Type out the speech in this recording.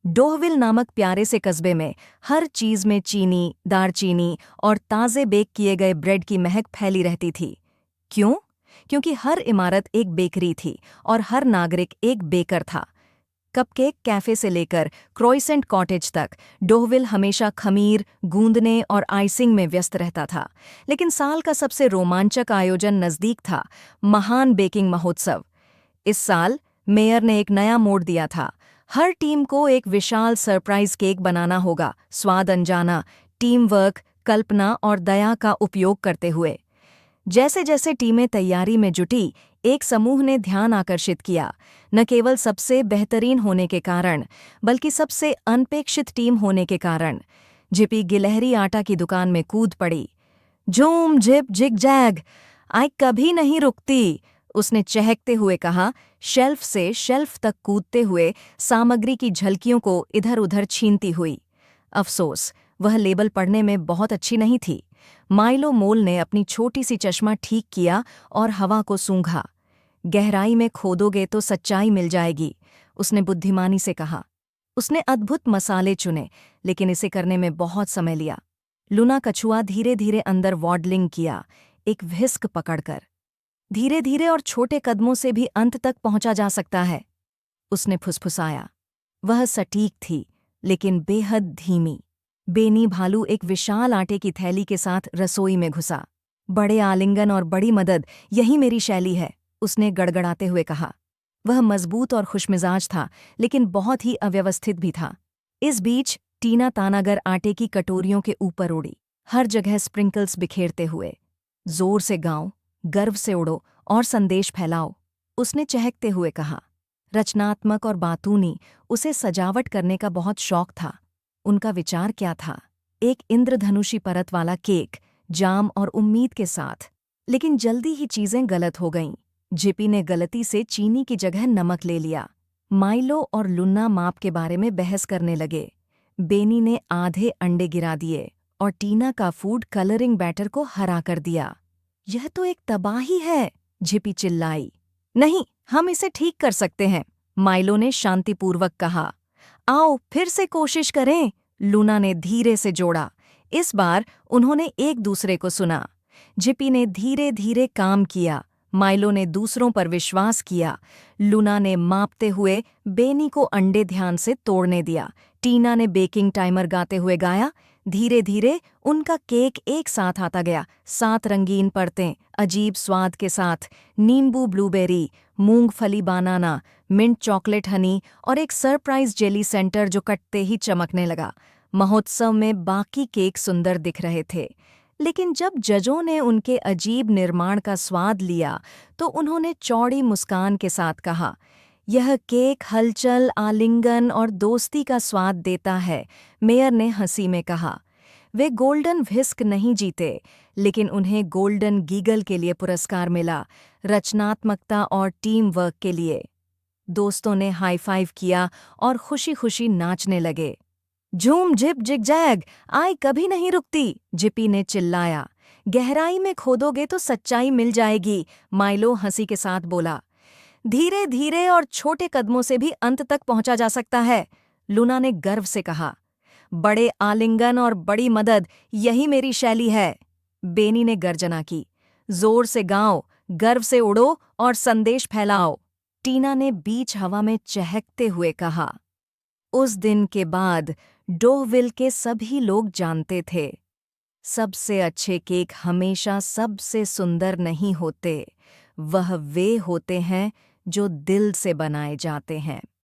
डोहविल नामक प्यारे से कस्बे में हर चीज में चीनी, दालचीनी और ताज़े बेक किए गए ब्रेड की महक फैली रहती थी। क्यों? क्योंकि हर इमारत एक बेकरी थी और हर नागरिक एक बेकर था। कपकेक कैफे से लेकर क्रोइसेंट कॉटेज तक डोहविल हमेशा खमीर, गूंदने और आइसिंग में व्यस्त रहता था। लेकिन साल का सबसे रोमांचक आयोजन नज़दीक था, महान बेकिंग महोत्सव। इस साल मेयर ने एक नया मोड़ दिया था। हर टीम को एक विशाल सरप्राइज केक बनाना होगा, स्वाद अनजाना, टीम वर्क, कल्पना और दया का उपयोग करते हुए। जैसे जैसे टीमें तैयारी में जुटी, एक समूह ने ध्यान आकर्षित किया, न केवल सबसे बेहतरीन होने के कारण, बल्कि सबसे अनपेक्षित टीम होने के कारण। जिपी गिलहरी आटा की दुकान में कूद पड़ी। झूम झिप जिग जैग, आई कभी नहीं रुकती, उसने चहकते हुए कहा, शेल्फ से शेल्फ तक कूदते हुए सामग्री की झलकियों को इधर उधर छीनती हुई। अफसोस, वह लेबल पढ़ने में बहुत अच्छी नहीं थी। माइलो मोल ने अपनी छोटी सी चश्मा ठीक किया और हवा को सूंघा। गहराई में खोदोगे तो सच्चाई मिल जाएगी, उसने बुद्धिमानी से कहा। उसने अद्भुत मसाले चुने, लेकिन इसे करने में बहुत समय लिया। लूना कछुआ धीरे धीरे अंदर वॉडलिंग किया, एक व्हिस्क पकड़कर। धीरे धीरे और छोटे कदमों से भी अंत तक पहुंचा जा सकता है, उसने फुसफुसाया। वह सटीक थी, लेकिन बेहद धीमी। बेनी भालू एक विशाल आटे की थैली के साथ रसोई में घुसा। बड़े आलिंगन और बड़ी मदद, यही मेरी शैली है, उसने गड़गड़ाते हुए कहा। वह मजबूत और खुशमिजाज था, लेकिन बहुत ही अव्यवस्थित भी था। इस बीच टीना तानागर आटे की कटोरियों के ऊपर उड़ी, हर जगह स्प्रिंकल्स बिखेरते हुए। जोर से गाओ, गर्व से उड़ो और संदेश फैलाओ, उसने चहकते हुए कहा। रचनात्मक और बातूनी, उसे सजावट करने का बहुत शौक था। उनका विचार क्या था? एक इंद्रधनुषी परत वाला केक, जाम और उम्मीद के साथ। लेकिन जल्दी ही चीजें गलत हो गईं। जिपी ने गलती से चीनी की जगह नमक ले लिया। माइलो और लुन्ना माप के बारे में बहस करने लगे। बेनी ने आधे अंडे गिरा दिए और टीना का फूड कलरिंग बैटर को हरा कर दिया। यह तो एक तबाही है, झिपी चिल्लाई। नहीं, हम इसे ठीक कर सकते हैं, माइलो ने शांतिपूर्वक कहा। आओ फिर से कोशिश करें, लूना ने धीरे से जोड़ा। इस बार उन्होंने एक दूसरे को सुना। जिपी ने धीरे धीरे काम किया, माइलो ने दूसरों पर विश्वास किया। लूना ने मापते हुए बेनी को अंडे ध्यान से तोड़ने दिया। टीना ने बेकिंग टाइमर गाते हुए गाया। धीरे धीरे उनका केक एक साथ आता गया, 7 रंगीन परतें, अजीब स्वाद के साथ, नींबू ब्लूबेरी, मूंगफली बनाना, मिंट चॉकलेट हनी और एक सरप्राइज जेली सेंटर जो कटते ही चमकने लगा। महोत्सव में बाकी केक सुंदर दिख रहे थे, लेकिन जब जजों ने उनके अजीब निर्माण का स्वाद लिया तो उन्होंने चौड़ी मुस्कान के साथ कहा, यह केक हलचल, आलिंगन और दोस्ती का स्वाद देता है, मेयर ने हंसी में कहा। वे गोल्डन व्हिस्क नहीं जीते, लेकिन उन्हें गोल्डन गीगल के लिए पुरस्कार मिला, रचनात्मकता और टीम वर्क के लिए। दोस्तों ने हाई फाइव किया और खुशी खुशी नाचने लगे। झूम झिप जिग जैग, आई कभी नहीं रुकती, जिपी ने चिल्लाया। गहराई में खोदोगे तो सच्चाई मिल जाएगी, माइलो हंसी के साथ बोला। धीरे धीरे और छोटे कदमों से भी अंत तक पहुंचा जा सकता है, लूना ने गर्व से कहा। बड़े आलिंगन और बड़ी मदद, यही मेरी शैली है, बेनी ने गर्जना की। जोर से गाओ, गर्व से उड़ो और संदेश फैलाओ, टीना ने बीच हवा में चहकते हुए कहा। उस दिन के बाद डोहविल के सभी लोग जानते थे, सबसे अच्छे केक हमेशा सबसे सुंदर नहीं होते, वह वे होते हैं जो दिल से बनाए जाते हैं।